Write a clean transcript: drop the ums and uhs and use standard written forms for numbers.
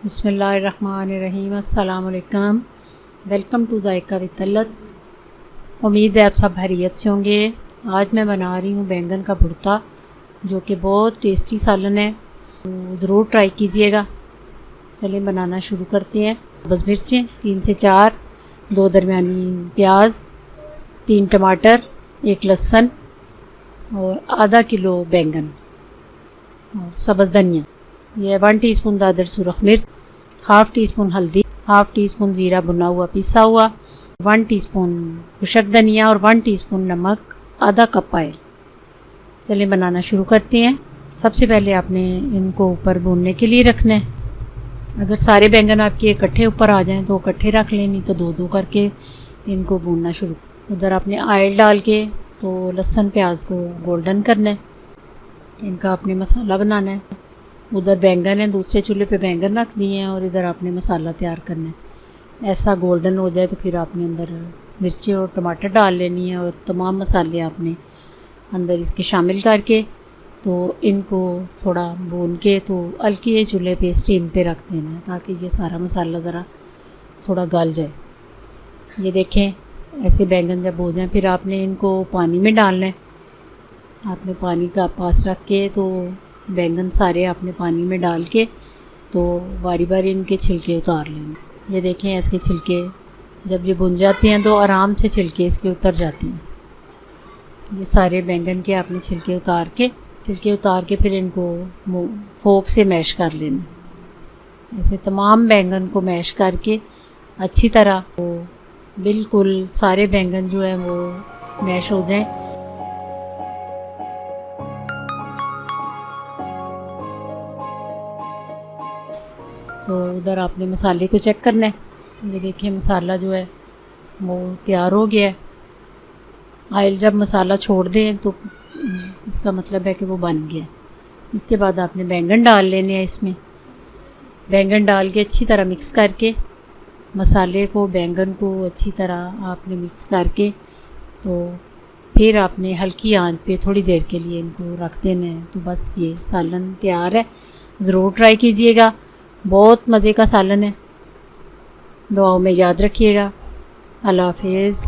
बिस्मिल्लाहिर्रहमानिर्रहीम। अस्सलाम वालेकुम। Welcome to Zaika with Talat. उम्मीद है आप सब खैरियत से होंगे। आज मैं बना रही हूँ बैंगन का भुर्ता, जो कि बहुत टेस्टी सालन है, तो ज़रूर ट्राई कीजिएगा। चलिए बनाना शुरू करते हैं। बस मिर्चें 3 से 4, 2 दरमियानी प्याज, 3 टमाटर, 1 लहसुन और आधा किलो बैंगन और सब्ज़ धनिया। यह 1 टीस्पून दादर सुरख मिर्च, हाफ़ टी स्पून हल्दी, हाफ़ टी स्पून ज़ीरा भुना हुआ पिसा हुआ, 1 टीस्पून खुशक धनिया और 1 टीस्पून नमक, आधा कप ऑयल। चलिए बनाना शुरू करते हैं। सबसे पहले आपने इनको ऊपर भूनने के लिए रखना है। अगर सारे बैंगन आपके इकट्ठे ऊपर आ जाएं तो इकट्ठे रख लें, नहीं तो 2-2 करके इनको भूनना शुरू। उधर आपने ऑयल डाल के तो लहसुन प्याज को गोल्डन करना है। इनका आपने मसाला बनाना है। उधर बैंगन है, दूसरे चूल्हे पे बैंगन रख दिए हैं और इधर आपने मसाला तैयार करना है। ऐसा गोल्डन हो जाए तो फिर आपने अंदर मिर्ची और टमाटर डाल लेनी है और तमाम मसाले आपने अंदर इसके शामिल करके तो इनको थोड़ा भून के तो हल्की चूल्हे पे स्टीम पे रख देना है, ताकि ये सारा मसाला ज़रा थोड़ा गल जाए। ये देखें, ऐसे बैंगन जब हो जाए फिर आपने इनको पानी में डालना है। आपने पानी का पास रख के तो बैंगन सारे आपने पानी में डाल के तो बारी बारी इनके छिलके उतार लेना। ये देखें, ऐसे छिलके जब ये भुन जाते हैं तो आराम से छिलके इसके उतर जाती हैं। ये सारे बैंगन के आपने छिलके उतार के फिर इनको फोक से मैश कर लेना। ऐसे तमाम बैंगन को मैश करके अच्छी तरह वो बिल्कुल सारे बैंगन जो हैं वो मैश हो जाएं। तो उधर आपने मसाले को चेक करना है। ये देखिए, मसाला जो है वो तैयार हो गया है। ऑयल जब मसाला छोड़ दें तो इसका मतलब है कि वो बन गया। इसके बाद आपने बैंगन डाल लेने हैं। इसमें बैंगन डाल के अच्छी तरह मिक्स करके मसाले को, बैंगन को अच्छी तरह आपने मिक्स करके तो फिर आपने हल्की आंच पे थोड़ी देर के लिए इनको रख देना है। तो बस ये सालन तैयार है। ज़रूर ट्राई कीजिएगा, बहुत मज़े का सालन है। दुआओं में याद रखिएगा। अल्लाह हाफ़िज़।